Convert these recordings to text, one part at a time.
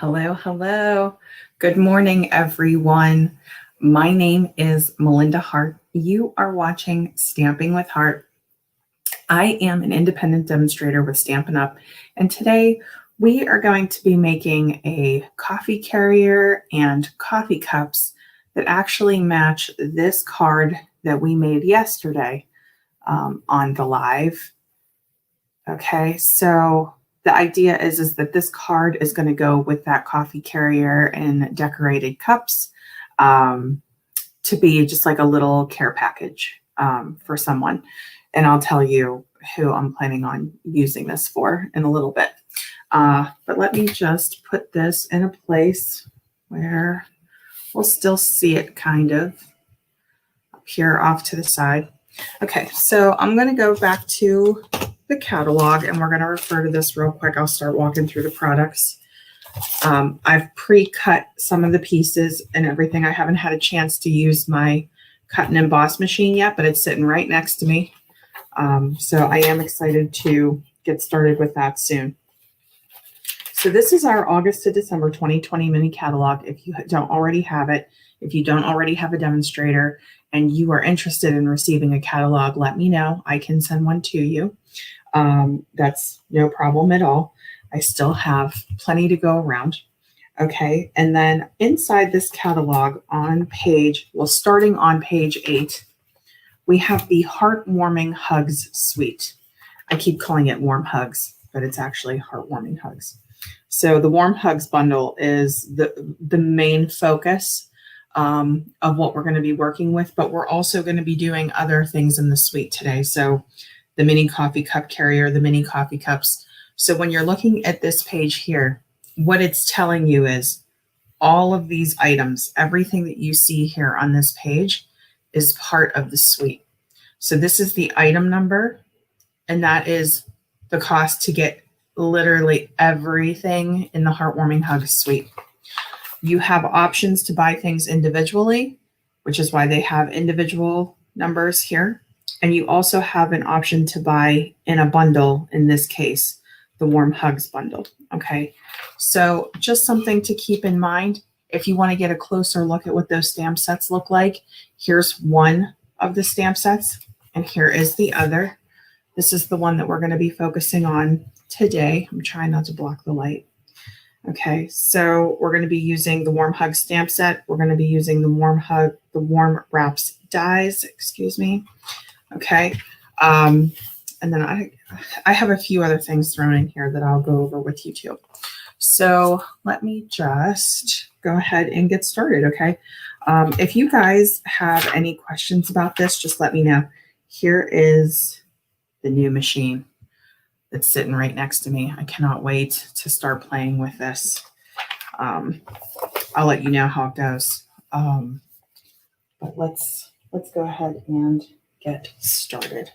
Hello, hello. Good morning, everyone. My name is Melinda Hart. You are watching Stamping with Hart. I am an independent demonstrator with Stampin' Up, and today we are going to be making a coffee carrier and coffee cups that actually match this card that we made yesterday on the live. Okay, so the idea is that this card is going to go with that coffee carrier and decorated cups to be just like a little care package for someone. And I'll tell you who I'm planning on using this for in a little bit. But let me just put this in a place where we'll still see it kind of up here off to the side. Okay, so I'm going to go back to the catalog and we're going to refer to this real quick. I'll start walking through the products. I've pre-cut some of the pieces and everything. I haven't had a chance to use my cut and emboss machine yet, but it's sitting right next to me. So I am excited to get started with that soon. So this is our August to December 2020 mini catalog. If you don't already have it, if you don't already have a demonstrator and you are interested in receiving a catalog, let me know. I can send one to you. That's no problem at all. I still have plenty to go around. Okay, and then inside this catalog on page, well, starting on page 8, we have the Heartwarming Hugs Suite. I keep calling it Warm Hugs, but it's actually Heartwarming Hugs. So the Warm Hugs bundle is the main focus of what we're going to be working with, but we're also going to be doing other things in the suite today. So the mini coffee cup carrier, the mini coffee cups. So when you're looking at this page here, what it's telling you is all of these items, everything that you see here on this page is part of the suite. So this is the item number, and that is the cost to get literally everything in the Heartwarming Hugs suite. You have options to buy things individually, which is why they have individual numbers here. And you also have an option to buy in a bundle, in this case, the Warm Hugs bundle. Okay, so just something to keep in mind. If you want to get a closer look at what those stamp sets look like, here's one of the stamp sets, and here is the other. This is the one that we're going to be focusing on today. I'm trying not to block the light. Okay, so we're going to be using the Warm Hug stamp set. We're going to be using the Warm Wraps dies, excuse me. Okay, and then I have a few other things thrown in here that I'll go over with you too. So let me just go ahead and get started, okay? If you guys have any questions about this, just let me know. Here is the new machine that's sitting right next to me. I cannot wait to start playing with this. I'll let you know how it goes. But let's go ahead and get started.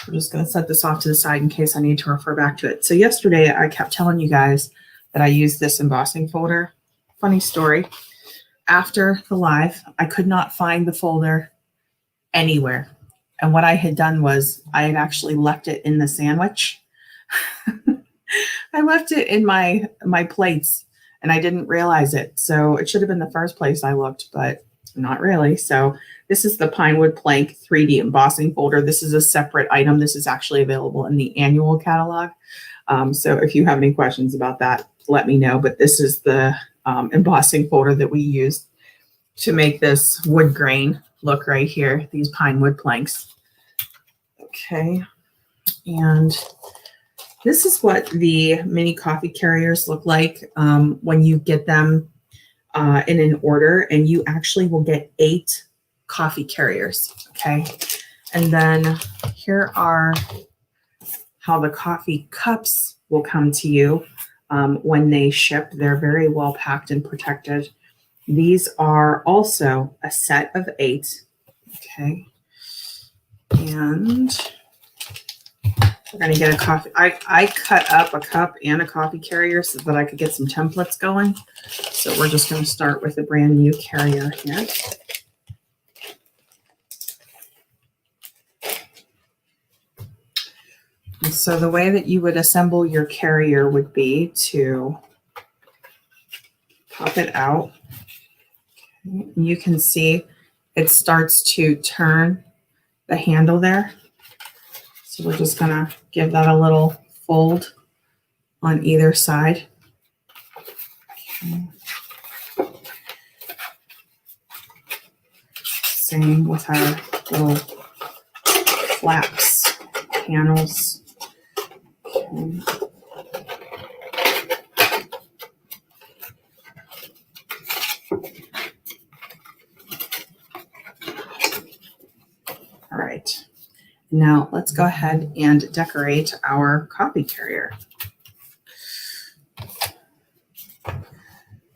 I'm just going to set this off to the side in case I need to refer back to it. So yesterday I kept telling you guys that I used this embossing folder. Funny story. After the live, I could not find the folder anywhere. And what I had done was I had actually left it in the sandwich. I left it in my plates and I didn't realize it. So it should have been the first place I looked, but not really. So this is the Pinewood Plank 3D embossing folder. This is a separate item. This is actually available in the annual catalog. So if you have any questions about that, let me know. But this is the embossing folder that we used to make this wood grain look right here, these pine wood planks. Okay, and this is what the mini coffee carriers look like when you get them in an order, and you actually will get 8 coffee carriers, okay? And then here are how the coffee cups will come to you when they ship. They're very well packed and protected. These are also a set of 8, okay? And we're going to get a coffee. I cut up a cup and a coffee carrier so that I could get some templates going. So we're just going to start with a brand new carrier here. And so the way that you would assemble your carrier would be to pop it out. You can see it starts to turn the handle there. So we're just going to give that a little fold on either side. Okay. Same with our little flaps, panels. Okay. All right. Now let's go ahead and decorate our copy carrier.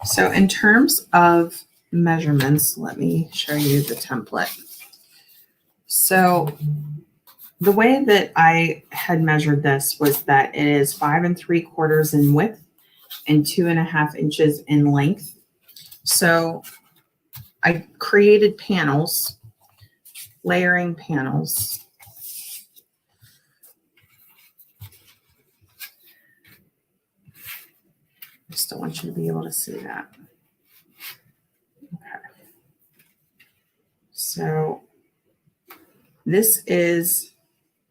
So in terms of measurements, let me show you the template. So the way that I had measured this was that it is 5 3/4 in width and 2.5 inches in length. So I created panels, layering panels. I still want you to be able to see that. Okay. So this is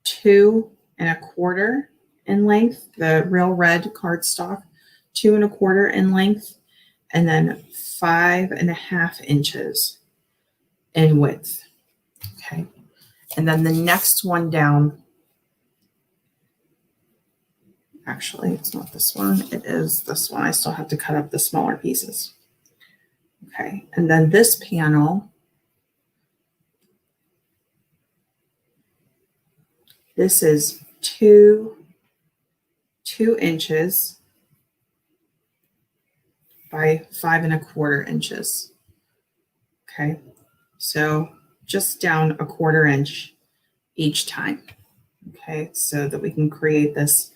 2 1/4 in length, the real red cardstock, 2 1/4 in length, and then 5 1/2 inches in width. Okay. And then the next one down, actually, it's not this one, it is this one. I still have to cut up the smaller pieces. Okay. And then this panel, this is 2 inches by 5 1/4 inches. Okay. So just down 1/4 inch each time. Okay. So that we can create this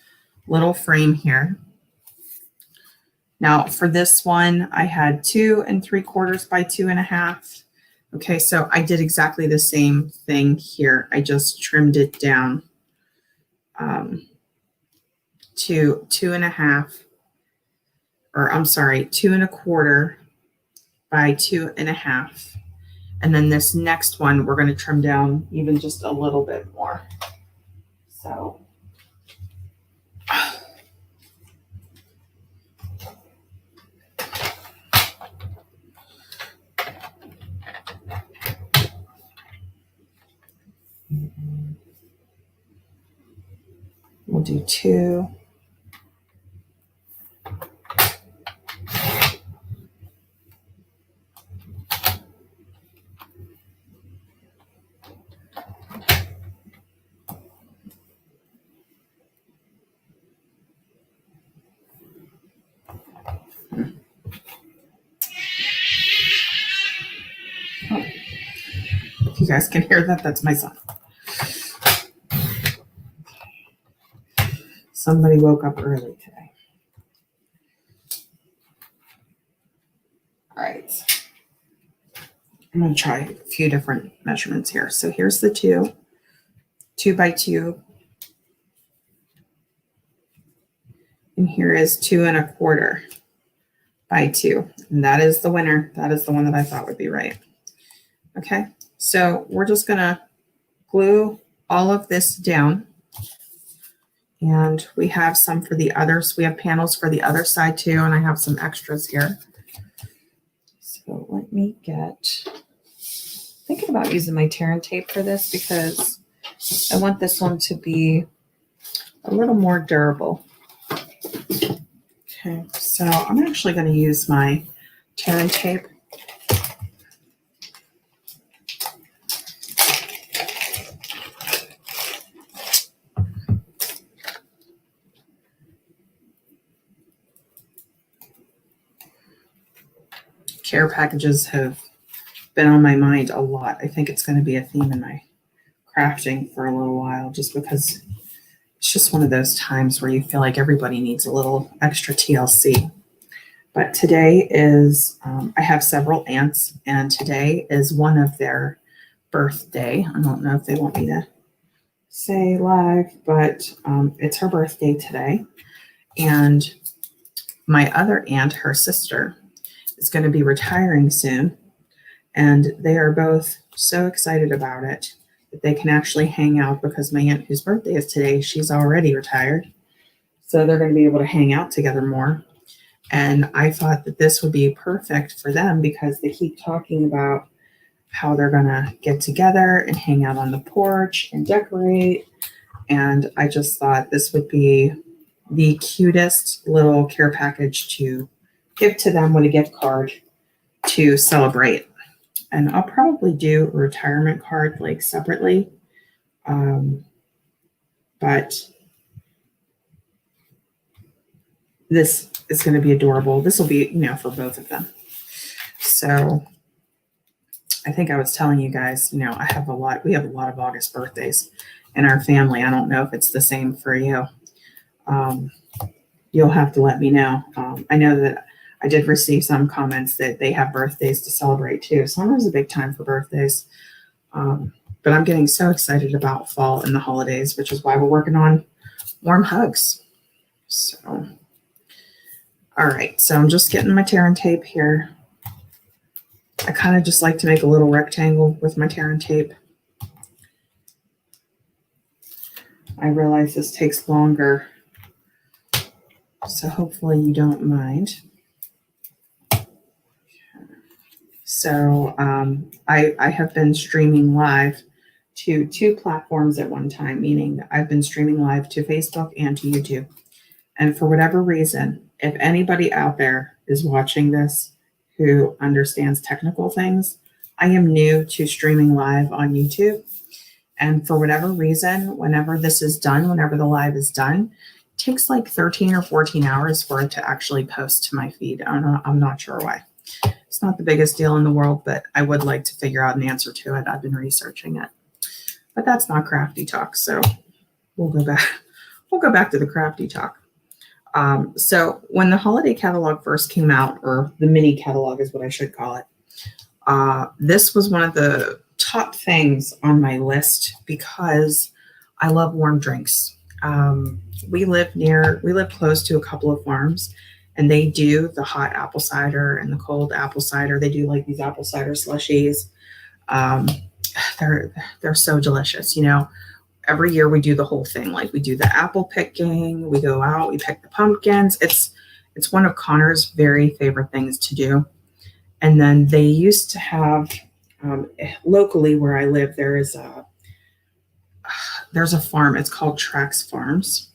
little frame here. Now for this one, I had 2 3/4 by 2.5. Okay. So I did exactly the same thing here. I just trimmed it down to 2.5, or I'm sorry, 2 1/4 by 2.5. And then this next one, we're going to trim down even just a little bit more. So we'll do 2. Oh, if you guys can hear that, that's my son. Somebody woke up early today. All right. I'm going to try a few different measurements here. So here's the 2 by 2. And here is 2 1/4 by 2. And that is the winner. That is the one that I thought would be right. Okay. So we're just going to glue all of this down. And we have some for the others. We have panels for the other side too. And I have some extras here. So let me thinking about using my tear and tape for this because I want this one to be a little more durable. Okay, so I'm actually going to use my tear and tape. Care packages have been on my mind a lot. I think it's going to be a theme in my crafting for a little while just because it's just one of those times where you feel like everybody needs a little extra TLC. But today is, I have several aunts, and today is one of their birthday. I don't know if they want me to say live, but it's her birthday today. And my other aunt, her sister, is going to be retiring soon, and they are both so excited about it that they can actually hang out because my aunt, whose birthday is today, she's already retired. So they're going to be able to hang out together more. And I thought that this would be perfect for them because they keep talking about how they're going to get together and hang out on the porch and decorate. And I just thought this would be the cutest little care package to give to them with a gift card to celebrate. And I'll probably do a retirement card like separately. But this is going to be adorable. This will be, for both of them. So I think I was telling you guys, we have a lot of August birthdays in our family. I don't know if it's the same for you. You'll have to let me know. I know that I did receive some comments that they have birthdays to celebrate too. Summer's a big time for birthdays. But I'm getting so excited about fall and the holidays, which is why we're working on warm hugs. So, all right. So I'm just getting my tear and tape here. I kind of just like to make a little rectangle with my tear and tape. I realize this takes longer, so hopefully you don't mind. So I have been streaming live to 2 platforms at one time, meaning I've been streaming live to Facebook and to YouTube. And for whatever reason, if anybody out there is watching this who understands technical things, I am new to streaming live on YouTube. And for whatever reason, whenever this is done, whenever the live is done, it takes like 13 or 14 hours for it to actually post to my feed. I'm not sure why. It's not the biggest deal in the world, but I would like to figure out an answer to it. I've been researching it. But that's not crafty talk, so we'll go back. We'll go back to the crafty talk. So when the holiday catalog first came out, or the mini catalog is what I should call it, this was one of the top things on my list because I love warm drinks. We live close to a couple of farms, and they do the hot apple cider and the cold apple cider. They do like these apple cider slushies. They're so delicious. Every year we do the whole thing. Like we do the apple picking, we go out, we pick the pumpkins. It's one of Connor's very favorite things to do. And then they used to have locally where I live, there's a farm. It's called Trax Farms,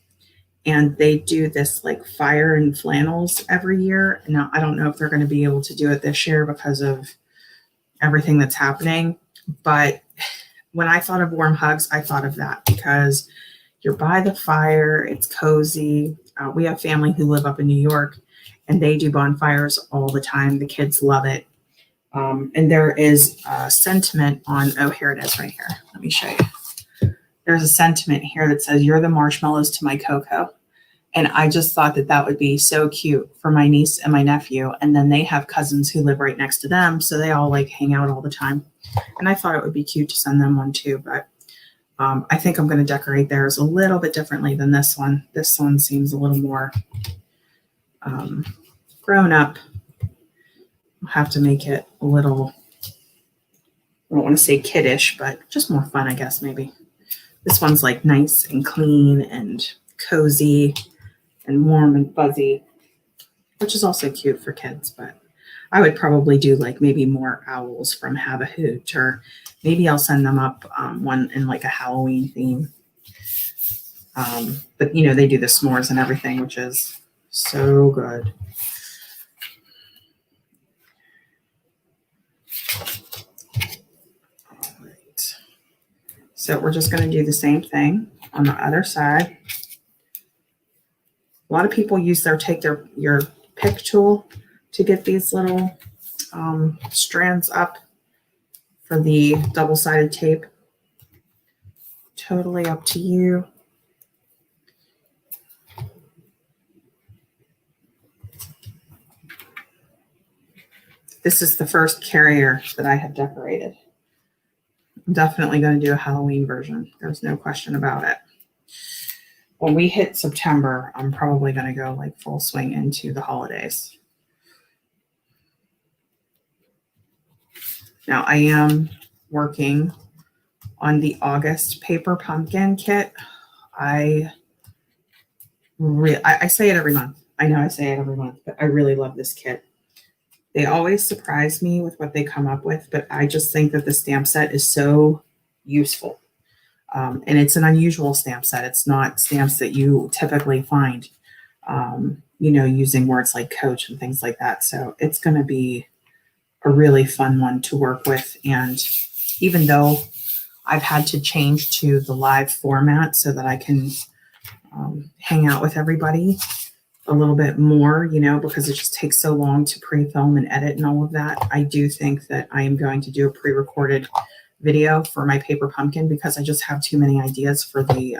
and they do this like fire and flannels every year. Now I don't know if they're going to be able to do it this year because of everything that's happening, but when I thought of warm hugs, I thought of that because you're by the fire, it's cozy. We have family who live up in New York, and they do bonfires all the time. The kids love it. And there is a sentiment on, here it is right here. Let me show you. There's a sentiment here that says, "You're the marshmallows to my cocoa." And I just thought that would be so cute for my niece and my nephew. And then they have cousins who live right next to them, so they all like hang out all the time. And I thought it would be cute to send them one too, but I think I'm going to decorate theirs a little bit differently than this one. This one seems a little more grown up. I'll have to make it a little, I don't want to say kiddish, but just more fun, I guess, maybe. This one's like nice and clean and cozy and warm and fuzzy, which is also cute for kids, but I would probably do like maybe more owls from Have a Hoot, or maybe I'll send them up one in like a Halloween theme. But they do the s'mores and everything, which is so good. All right. So we're just going to do the same thing on the other side. A lot of people use your pick tool to get these little strands up for the double-sided tape. Totally up to you. This is the first carrier that I have decorated. I'm definitely going to do a Halloween version. There's no question about it. When we hit September, I'm probably going to go like full swing into the holidays. Now I am working on the August paper pumpkin kit. I say it every month. I know I say it every month, but I really love this kit. They always surprise me with what they come up with, but I just think that the stamp set is so useful. And it's an unusual stamp set. It's not stamps that you typically find, using words like coach and things like that. So it's going to be a really fun one to work with. And even though I've had to change to the live format so that I can hang out with everybody a little bit more, because it just takes so long to pre-film and edit and all of that, I do think that I am going to do a pre-recorded video for my paper pumpkin because I just have too many ideas for the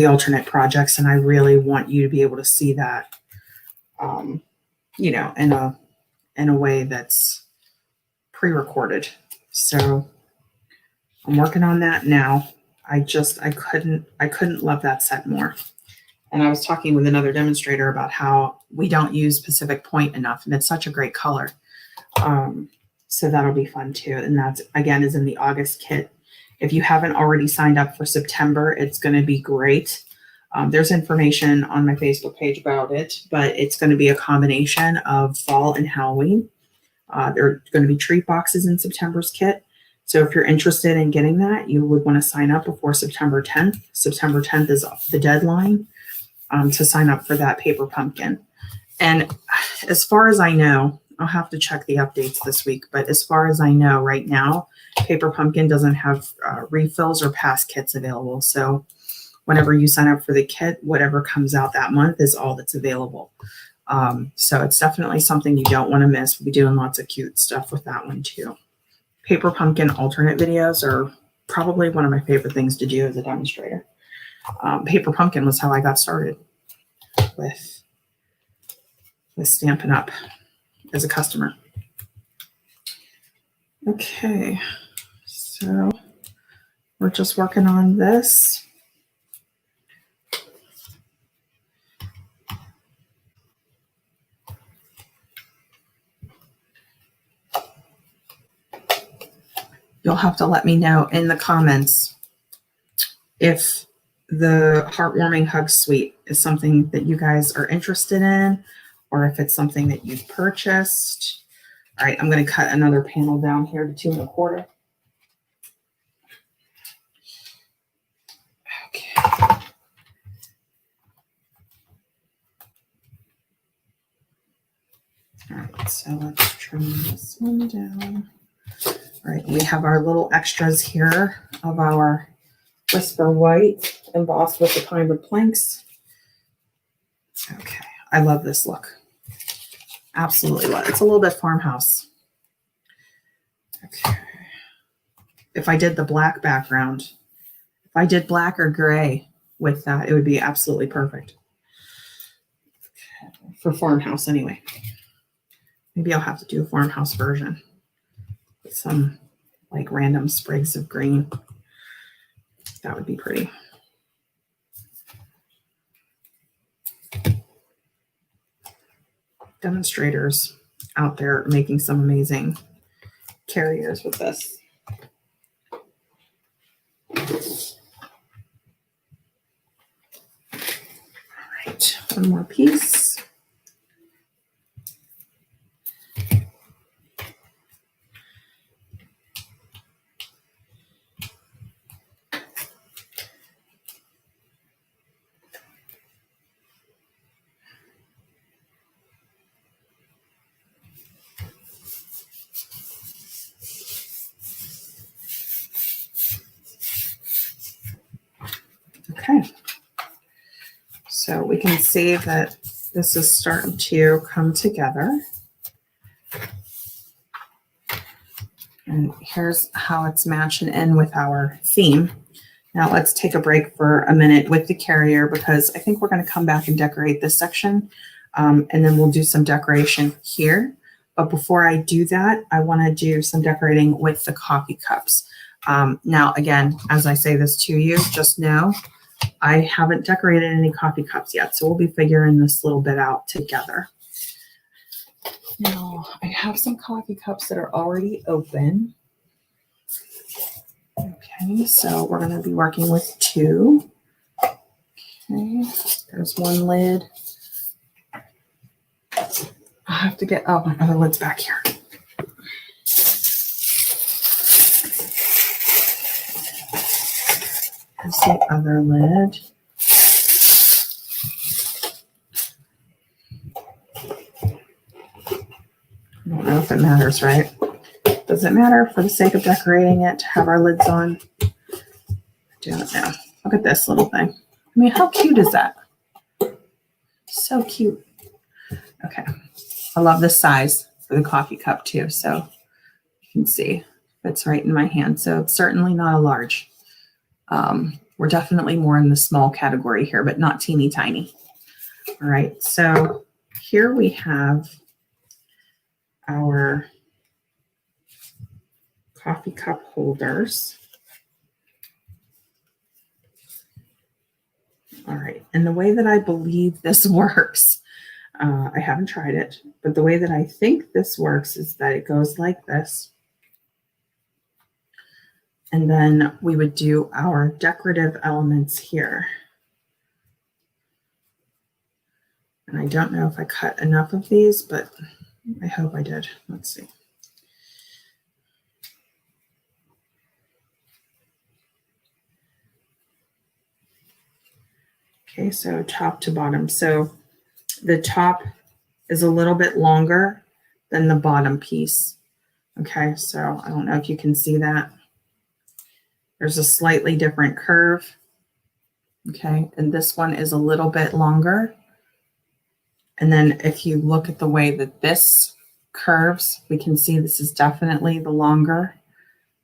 alternate projects, and I really want you to be able to see that, in a way that's pre-recorded. So I'm working on that now. I couldn't love that set more. And I was talking with another demonstrator about how we don't use Pacific Point enough, and it's such a great color. So that'll be fun too. And that's, again, is in the August kit. If you haven't already signed up for September, it's going to be great. There's information on my Facebook page about it, but it's going to be a combination of fall and Halloween. There are going to be treat boxes in September's kit. So if you're interested in getting that, you would want to sign up before September 10th. September 10th is the deadline to sign up for that paper pumpkin. And as far as I know, I'll have to check the updates this week, but as far as I know right now, paper pumpkin doesn't have refills or pass kits available. So whenever you sign up for the kit, whatever comes out that month is all that's available. So it's definitely something you don't want to miss. We'll be doing lots of cute stuff with that one too. Paper pumpkin alternate videos are probably one of my favorite things to do as a demonstrator. Paper pumpkin was how I got started with Stampin' Up! As a customer. Okay, so we're just working on this. You'll have to let me know in the comments if the Heartwarming Hug Suite is something that you guys are interested in, or if it's something that you've purchased. All right, I'm going to cut another panel down here to 2 1/4. Okay. All right, so let's trim this one down. All right, we have our little extras here of our Whisper White embossed with the pine wood planks. Okay, I love this look. Absolutely love it. It's a little bit farmhouse. Okay. If I did the black background, if I did black or gray with that, it would be absolutely perfect. Okay. For farmhouse anyway. Maybe I'll have to do a farmhouse version with some like random sprigs of green. That would be pretty. Demonstrators out there making some amazing carriers with this. All right, one more piece. Okay, so we can see that this is starting to come together. And here's how it's matching in with our theme. Now let's take a break for a minute with the carrier because I think we're going to come back and decorate this section. And then we'll do some decoration here. But before I do that, I want to do some decorating with the coffee cups. Now, again, as I say this to you, just know I haven't decorated any coffee cups yet. So we'll be figuring this little bit out together. Now, I have some coffee cups that are already open. Okay, so we're going to be working with 2. Okay, there's one lid. I have to get, oh, my other lid's back here. There's the other lid. I don't know if it matters, right? Does it matter for the sake of decorating it to have our lids on? I don't know. Look at this little thing. I mean, how cute is that? So cute. Okay. I love the size for the coffee cup too. So you can see it's right in my hand. So it's certainly not a large. We're definitely more in the small category here, but not teeny tiny. All right. So here we have our coffee cup holders. All right. And the way that I believe this works, I haven't tried it, but the way that I think this works is that it goes like this. And then we would do our decorative elements here. And I don't know if I cut enough of these, but I hope I did. Let's see. Okay, so top to bottom. So the top is a little bit longer than the bottom piece. Okay, so I don't know if you can see that. There's a slightly different curve. Okay, and this one is a little bit longer. And then if you look at the way that this curves, we can see this is definitely the longer,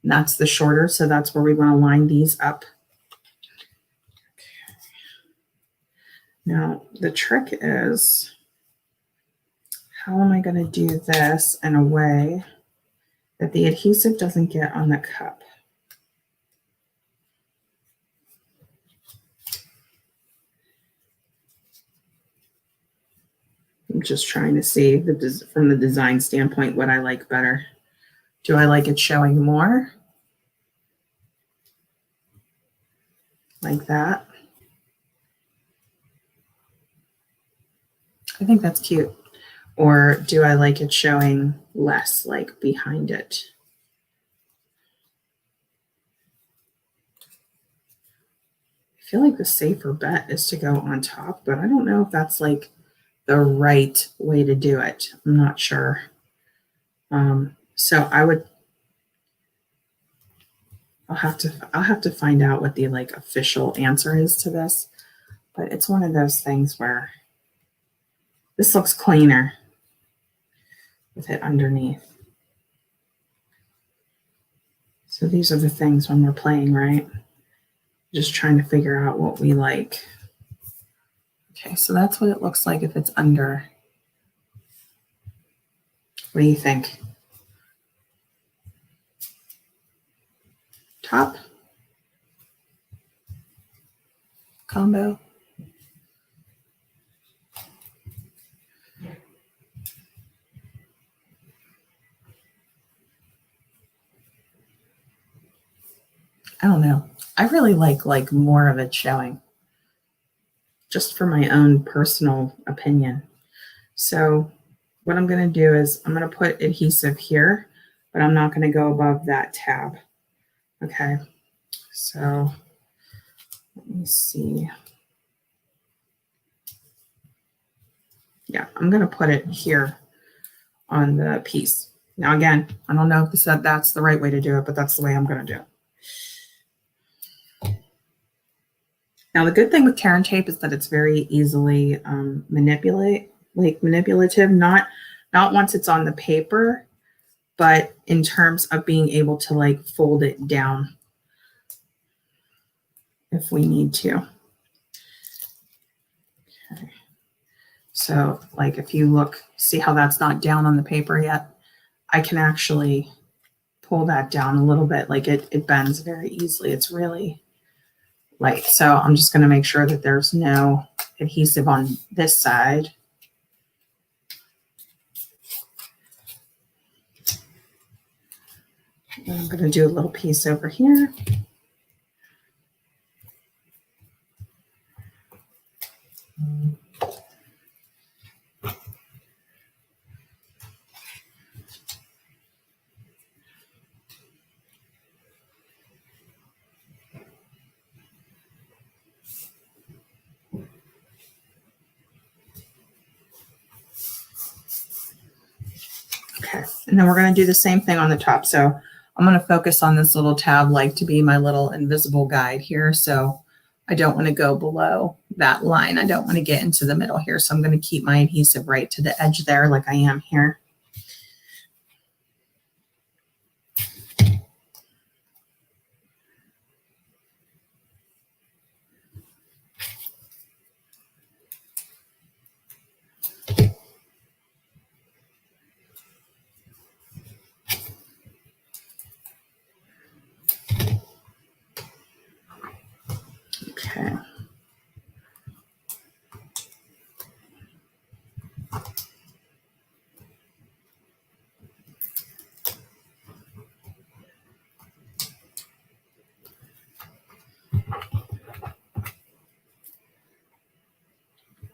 and that's the shorter. So that's where we want to line these up. Now, the trick is, how am I going to do this in a way that the adhesive doesn't get on the cup? I'm just trying to see from the design standpoint what I like better. Do I like it showing more? Like that? I think that's cute. Or do I like it showing less, like behind it? I feel like the safer bet is to go on top, but I don't know if that's like the right way to do it. I'm not sure. So I'll have to find out what the like official answer is to this, but it's one of those things where this looks cleaner with it underneath. So these are the things when we're playing, right? Just trying to figure out what we like. Okay, so that's what it looks like if it's under. What do you think? Top? Combo? I don't know. I really like more of it showing, just for my own personal opinion. So what I'm going to do is I'm going to put adhesive here, but I'm not going to go above that tab. Okay, so let me see. Yeah, I'm going to put it here on the piece. Now, again, I don't know if that's the right way to do it, but that's the way I'm going to do it. Now, the good thing with tear and tape is that it's very easily manipulative, not once it's on the paper, but in terms of being able to like fold it down if we need to. Okay. So like if you look, see how that's not down on the paper yet? I can actually pull that down a little bit. Like it bends very easily. It's really light. So I'm just going to make sure that there's no adhesive on this side. I'm going to do a little piece over here. Okay, and then we're going to do the same thing on the top. So I'm going to focus on this little tab like to be my little invisible guide here. So I don't want to go below that line. I don't want to get into the middle here. So I'm going to keep my adhesive right to the edge there like I am here. Okay.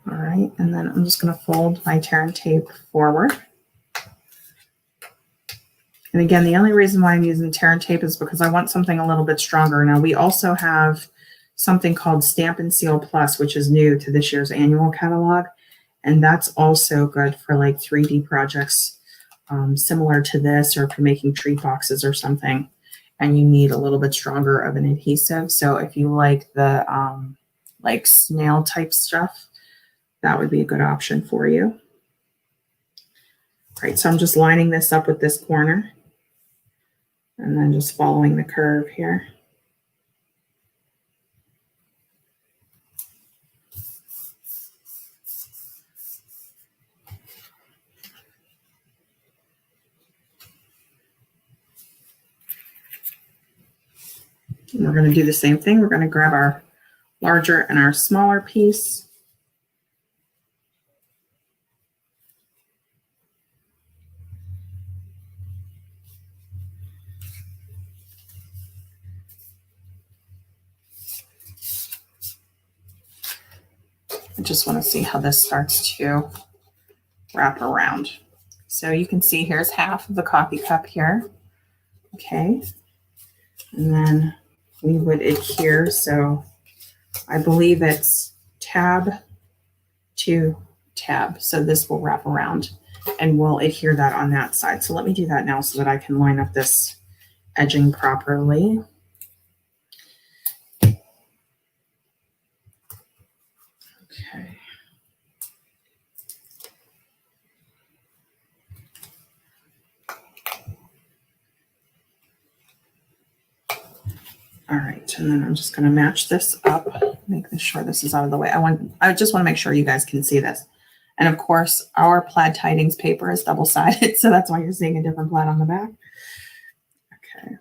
All right, and then I'm just going to fold my tear and tape forward. And again, the only reason why I'm using tear and tape is because I want something a little bit stronger. Now, we also have something called Stamp and Seal Plus, which is new to this year's annual catalog. And that's also good for like 3D projects similar to this, or if you're making treat boxes or something and you need a little bit stronger of an adhesive. So if you like the like snail type stuff, that would be a good option for you. All right, so I'm just lining this up with this corner and then just following the curve here. And we're going to do the same thing. We're going to grab our larger and our smaller piece. I just want to see how this starts to wrap around. So you can see here's half of the coffee cup here. Okay. And then we would adhere. So I believe it's tab to tab. So this will wrap around and we'll adhere that on that side. So let me do that now so that I can line up this edging properly. Okay. All right, and then I'm just going to match this up, make sure this is out of the way. I just want to make sure you guys can see this. And of course, our plaid tidings paper is double-sided, so that's why you're seeing a different plaid on the back. Okay.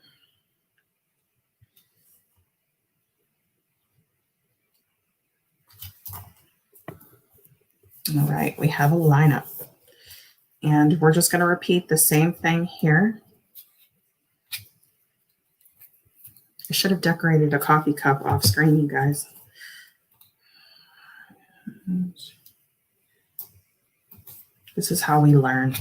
All right, we have a lineup. And we're just going to repeat the same thing here. I should have decorated a coffee cup off screen, you guys. This is how we learn.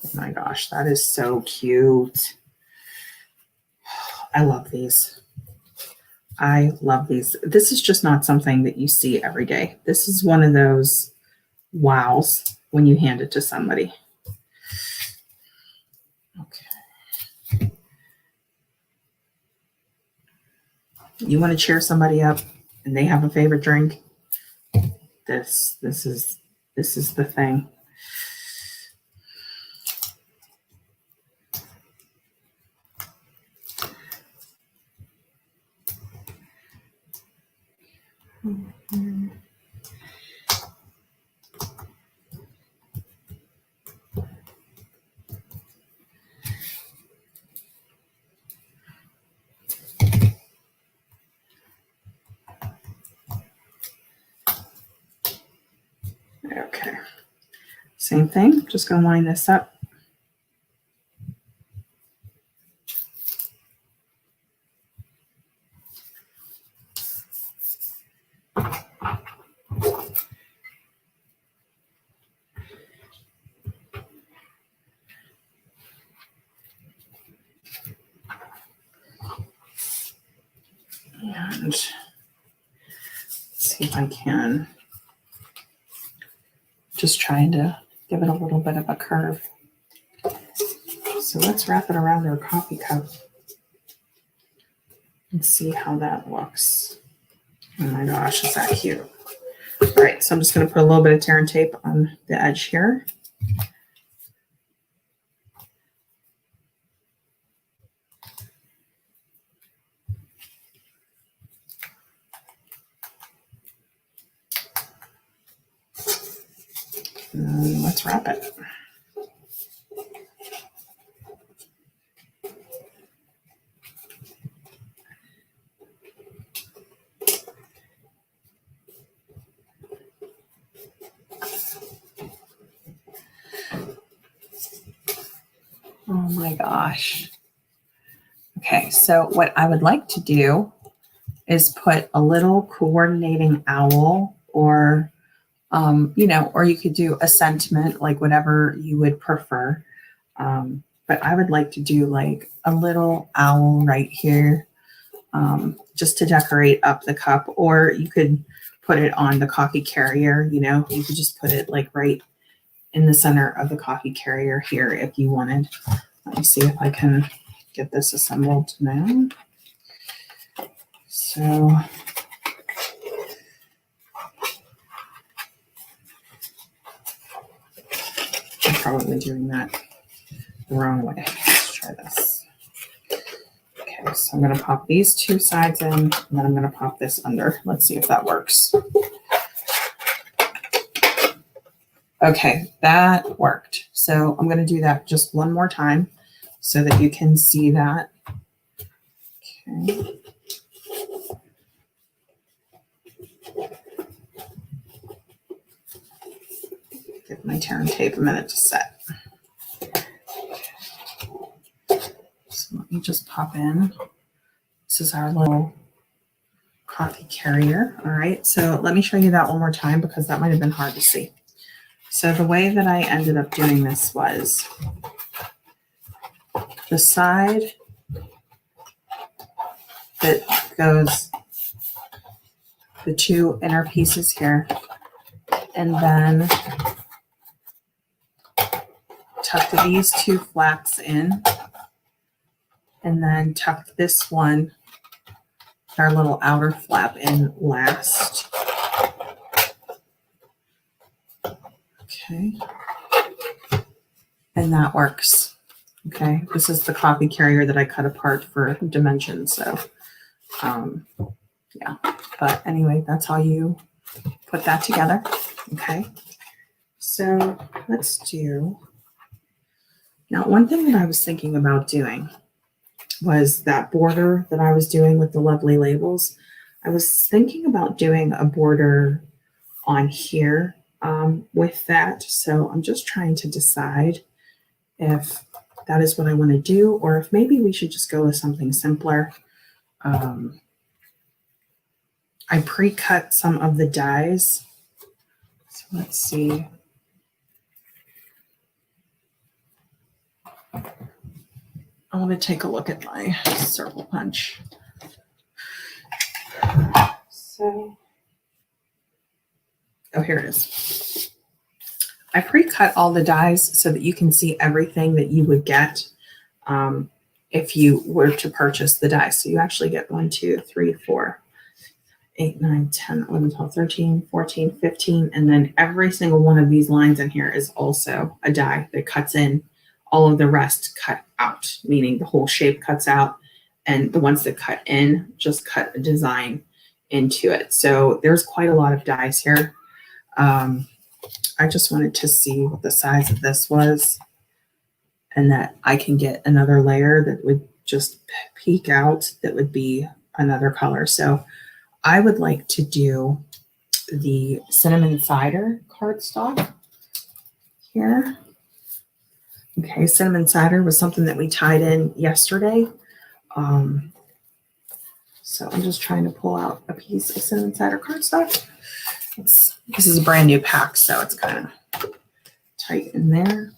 Oh my gosh, that is so cute. I love these. I love these. This is just not something that you see every day. This is one of those wows when you hand it to somebody. Okay. You want to cheer somebody up and they have a favorite drink? This is the thing. Okay. Same thing. Just going to line this up. And see if I can. Just trying to give it a little bit of a curve. So let's wrap it around our coffee cup and see how that looks. Oh my gosh, is that cute? All right, so I'm just going to put a little bit of tear and tape on the edge here. And let's wrap it. Oh my gosh. Okay, so what I would like to do is put a little coordinating owl or, or you could do a sentiment, like whatever you would prefer. But I would like to do like a little owl right here, just to decorate up the cup, or you could put it on the coffee carrier, you could just put it like right in the center of the coffee carrier here if you wanted. Let me see if I can get this assembled now. So I'm probably doing that the wrong way. Let's try this. Okay, so I'm going to pop these two sides in, and then I'm going to pop this under. Let's see if that works. Okay, that worked. So I'm going to do that just one more time so that you can see that. Okay. Give my tear and tape a minute to set. So let me just pop in. This is our little coffee carrier. All right, so let me show you that one more time because that might have been hard to see. So the way that I ended up doing this was the side that goes the two inner pieces here, and then tuck these two flaps in, and then tuck this one, our little outer flap, in last. Okay. And that works. Okay. This is the coffee carrier that I cut apart for dimensions. So, yeah. But anyway, that's how you put that together. Okay. So let's do. Now, one thing that I was thinking about doing was that border that I was doing with the lovely labels. I was thinking about doing a border on here with that. So I'm just trying to decide if that is what I want to do, or if maybe we should just go with something simpler. I pre-cut some of the dies. So let's see. I want to take a look at my circle punch. Oh, here it is. I pre-cut all the dies so that you can see everything that you would get if you were to purchase the dies. So you actually get 1, 2, 3, 4, 8, 9, 10, 11, 12, 13, 14, 15. And then every single one of these lines in here is also a die that cuts in. All of the rest cut out, meaning the whole shape cuts out. And the ones that cut in just cut a design into it. So there's quite a lot of dies here. I just wanted to see what the size of this was and that I can get another layer that would just peek out that would be another color. So I would like to do the cinnamon cider cardstock here. Okay, cinnamon cider was something that we tied in yesterday. So I'm just trying to pull out a piece of cinnamon cider cardstock. This is a brand new pack, so it's kind of tight in there.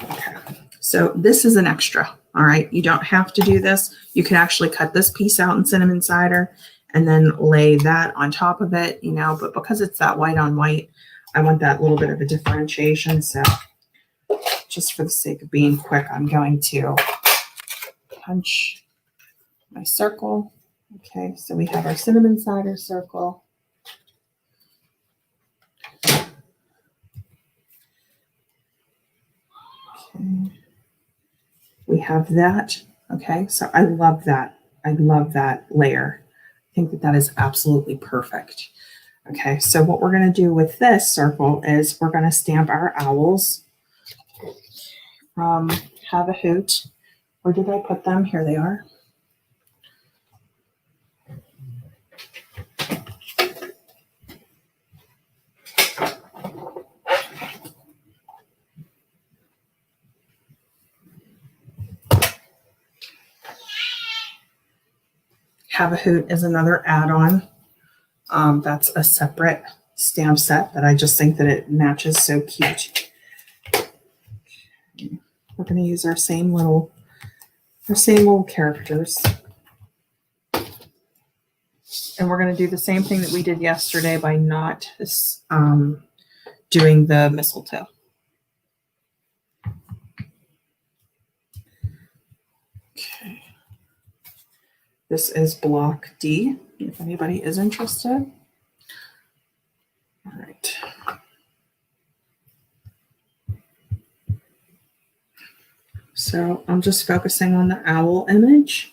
Okay, so this is an extra. All right, you don't have to do this. You can actually cut this piece out in cinnamon cider and then lay that on top of it, you know, but because it's that white on white, I want that little bit of a differentiation. So just for the sake of being quick, I'm going to punch my circle. Okay, so we have our cinnamon cider circle. Okay. We have that. Okay, so I love that. I love that layer. I think that that is absolutely perfect. Okay, so what we're going to do with this circle is we're going to stamp our owls from Have a Hoot. Where did I put them? Here they are. Have a Hoot is another add-on. That's a separate stamp set that I just think that it matches so cute. We're going to use our same little characters. And we're going to do the same thing that we did yesterday by not doing the mistletoe. Okay. This is block D, if anybody is interested. All right. So I'm just focusing on the owl image.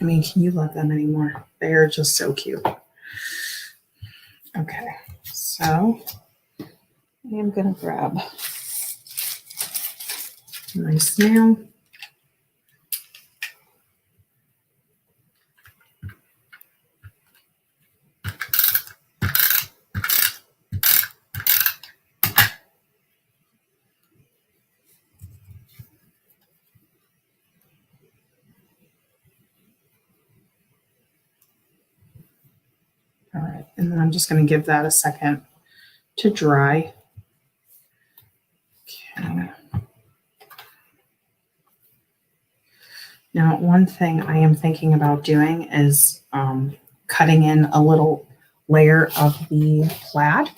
I mean, can you love them anymore? They are just so cute. Okay, so I am going to grab my snail. All right, and then I'm just going to give that a second to dry. Okay. Now, one thing I am thinking about doing is cutting in a little layer of the plaid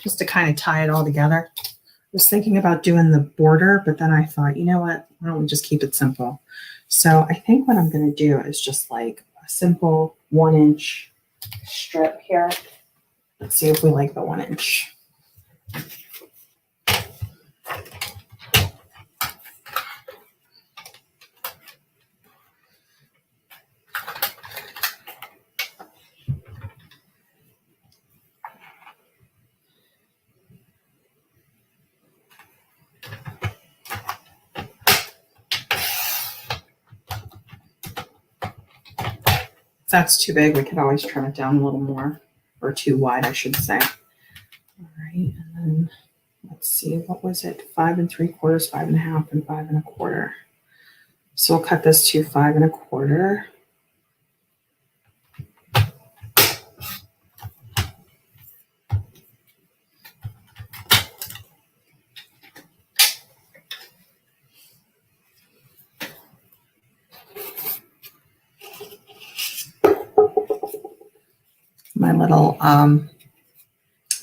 just to kind of tie it all together. I was thinking about doing the border, but then I thought, you know what? Why don't we just keep it simple? So I think what I'm going to do is just like a simple 1-inch strip here. Let's see if we like the 1-inch. that's too big, we could always trim it down a little more, or too wide, I should say. All right, and then let's see, what was it? 5 3/4, 5 1/2, and 5 1/4. So we'll cut this to 5 1/4.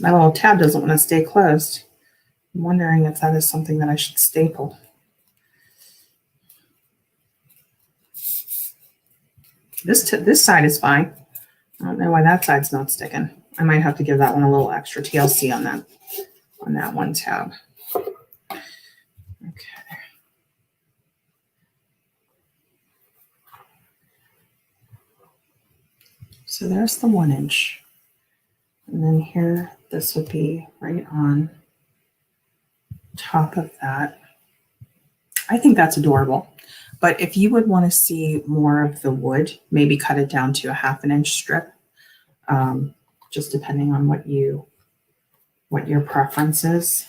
My little tab doesn't want to stay closed. I'm wondering if that is something that I should staple. This side is fine. I don't know why that side's not sticking. I might have to give that one a little extra TLC on that one tab. Okay. So there's the 1 inch. And then here, this would be right on top of that. I think that's adorable. But if you would want to see more of the wood, maybe cut it down to a 1/2 inch strip, just depending on what your preference is.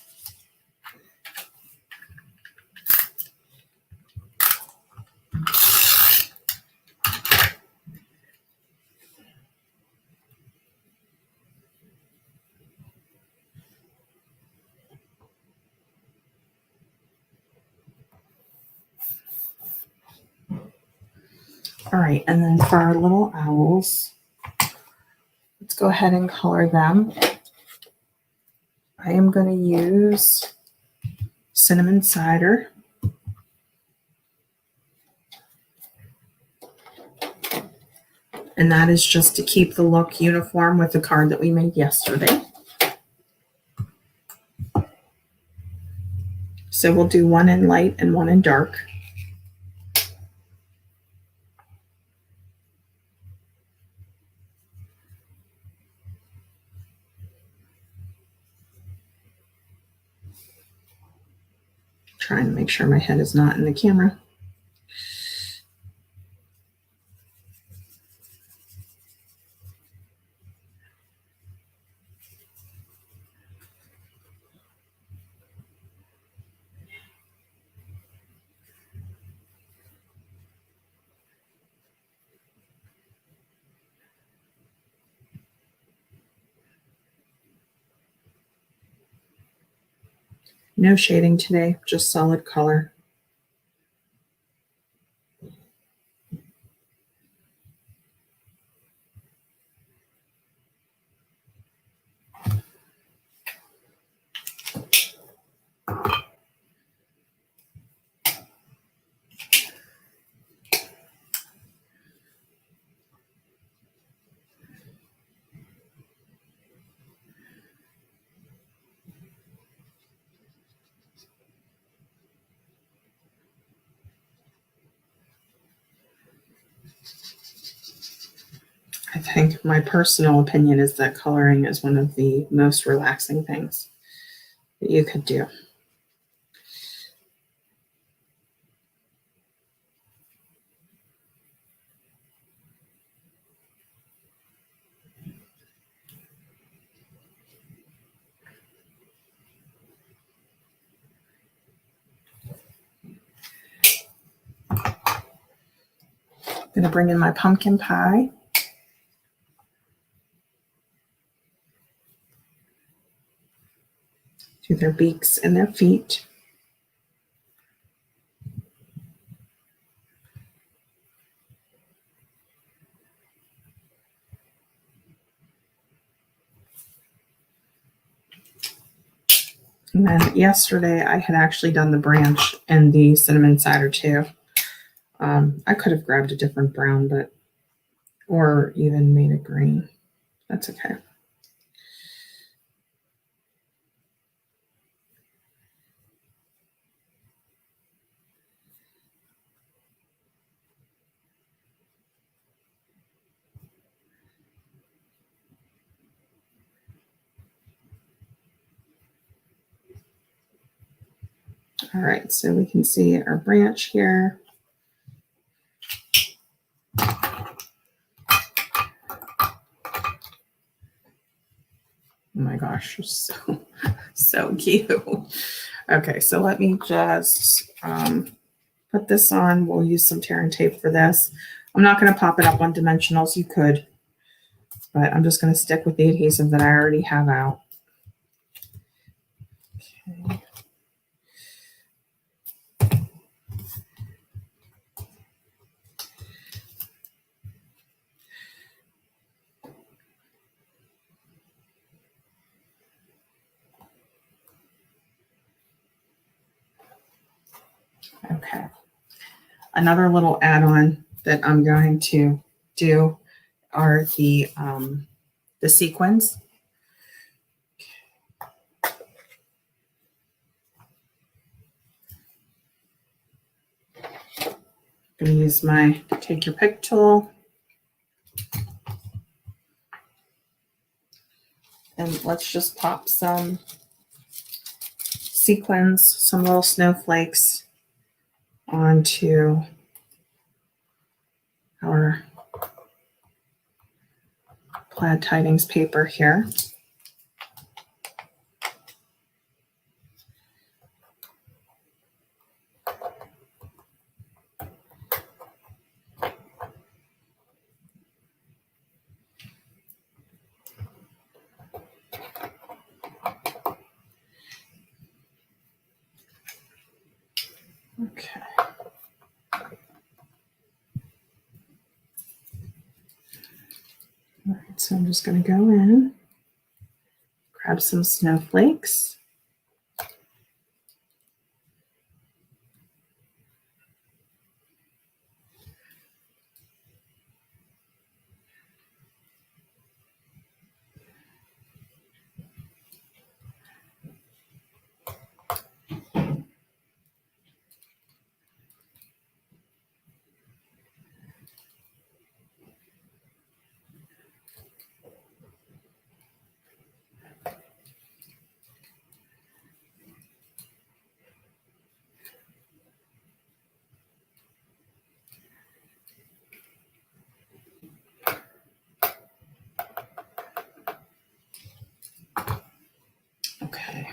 All right, and then for our little owls, let's go ahead and color them. I am going to use cinnamon cider. And that is just to keep the look uniform with the card that we made yesterday. So we'll do one in light and one in dark. Trying to make sure my head is not in the camera. No shading today, just solid color. I think my personal opinion is that coloring is one of the most relaxing things that you could do. I'm going to bring in my pumpkin pie. Do their beaks and their feet. And then yesterday I had actually done the branch and the cinnamon cider too. I could have grabbed a different brown, or even made it green. That's okay. All right, so we can see our branch here. gosh, so cute. Okay, so let me just put this on. We'll use some tear and tape for this. I'm not going to pop it up on dimensionals. You could, but I'm just going to stick with the adhesive that I already have out. Okay. Okay. Another little add-on that I'm going to do are the sequins. I'm going to use my take your pick tool. And let's just pop some sequins, some little snowflakes onto our plaid tidings paper here. Okay. All right, so I'm just going to go in, grab some snowflakes. Okay.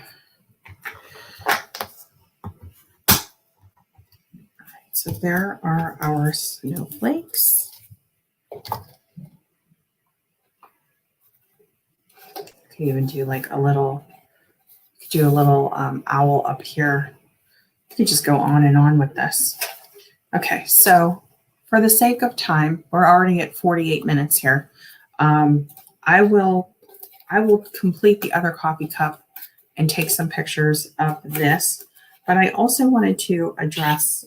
So there are our snowflakes. You can even do like a little owl up here. You could just go on and on with this. Okay, so for the sake of time, we're already at 48 minutes here. I will complete the other coffee cup and take some pictures of this. But I also wanted to address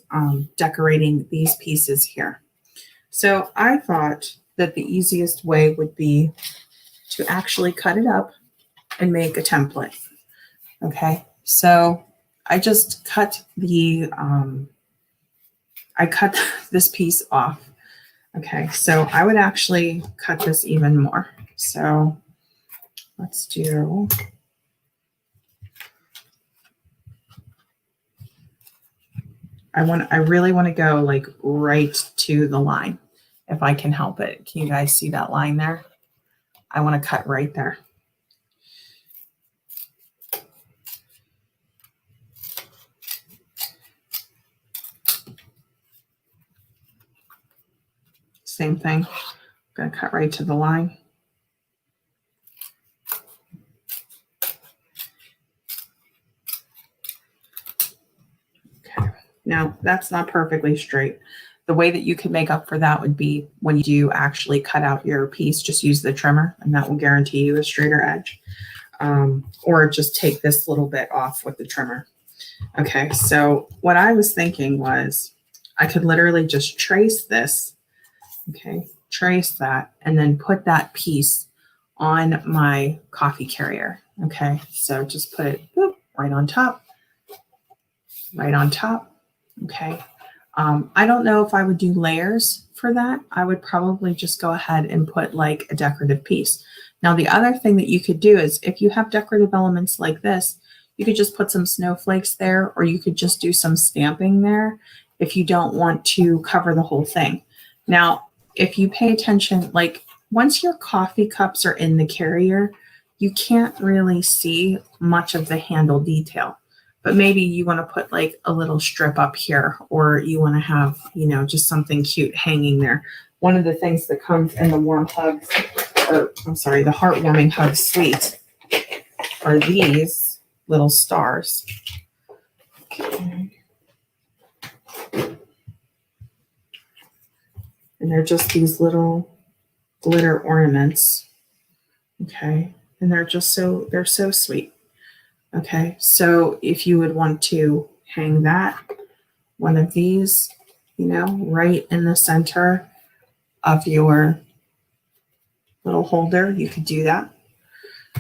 decorating these pieces here. So I thought that the easiest way would be to actually cut it up and make a template. Okay, so I just cut I cut this piece off. Okay, so I would actually cut this even more. So let's do, I really want to go like right to the line if I can help it. Can you guys see that line there? I want to cut right there. Same thing. I'm going to cut right to the line. Okay. Now, that's not perfectly straight. The way that you can make up for that would be when you do actually cut out your piece, just use the trimmer, and that will guarantee you a straighter edge. Or just take this little bit off with the trimmer. Okay, so what I was thinking was I could literally just trace this. Okay, trace that and then put that piece on my coffee carrier. Okay, so just put it right on top, right on top. Okay, I don't know if I would do layers for that. I would probably just go ahead and put like a decorative piece. Now, the other thing that you could do is if you have decorative elements like this, you could just put some snowflakes there, or you could just do some stamping there if you don't want to cover the whole thing. Now, if you pay attention, like once your coffee cups are in the carrier, you can't really see much of the handle detail. But maybe you want to put like a little strip up here, or you want to have, just something cute hanging there. One of the things that comes in the warm hugs, or I'm sorry, the heartwarming hug suite are these little stars. Okay. And they're just these little glitter ornaments. Okay. And they're so sweet. Okay. So if you would want to hang one of these, right in the center of your little holder, you could do that.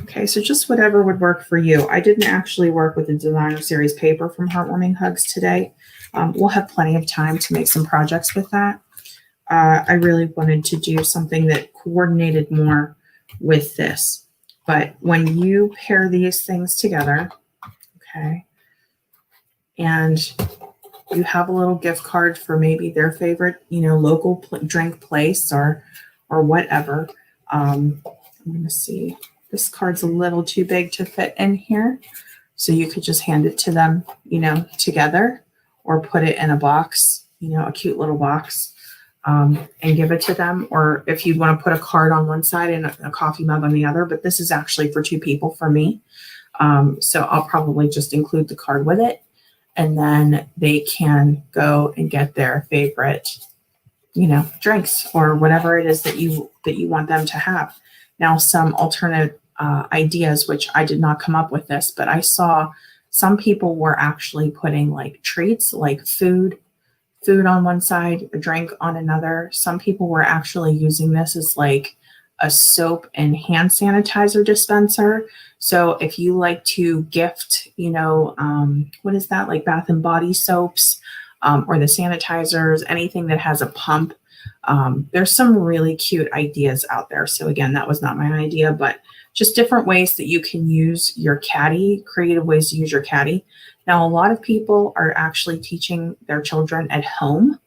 Okay, so just whatever would work for you. I didn't actually work with the designer series paper from Heartwarming Hugs today. We'll have plenty of time to make some projects with that. I really wanted to do something that coordinated more with this. But when you pair these things together, okay, and you have a little gift card for maybe their favorite, local drink place or whatever. I'm going to see. This card's a little too big to fit in here. So you could just hand it to them, together, or put it in a box, a cute little box, and give it to them. Or if you want to put a card on one side and a coffee mug on the other, but this is actually for 2 people for me. So I'll probably just include the card with it, and then they can go and get their favorite, drinks or whatever it is that you want them to have. Now, some alternate ideas, which I did not come up with this, but I saw some people were actually putting like treats, like food on one side, a drink on another. Some people were actually using this as like a soap and hand sanitizer dispenser. So if you like to gift, what is that, like Bath and Body soaps, or the sanitizers, anything that has a pump. There's some really cute ideas out there. So again, that was not my idea, but just different ways that you can use your caddy, creative ways to use your caddy. Now, a lot of people are actually teaching their children at home,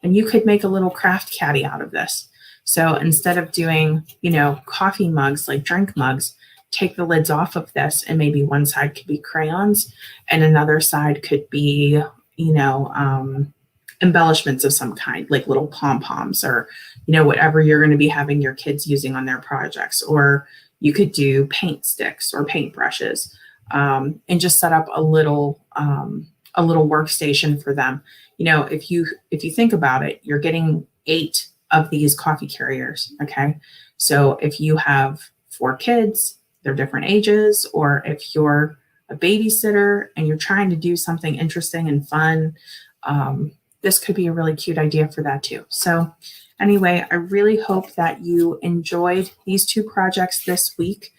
and you could make a little craft caddy out of this. So instead of doing, coffee mugs, like drink mugs, take the lids off of this, and maybe one side could be crayons and another side could be, embellishments of some kind, like little pom-poms or, whatever you're going to be having your kids using on their projects. Or you could do paint sticks or paint brushes, and just set up a little workstation for them. If you think about it, you're getting 8 of these coffee carriers. Okay. So if you have 4 kids, they're different ages, or if you're a babysitter and you're trying to do something interesting and fun, this could be a really cute idea for that too. So anyway, I really hope that you enjoyed these 2 projects this week.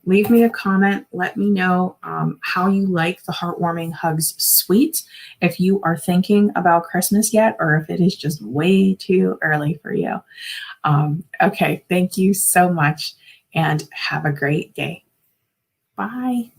Leave me a comment. Let me know how you like the Heartwarming Hugs suite, if you are thinking about Christmas yet, or if it is just way too early for you. Okay, thank you so much, and have a great day. Bye.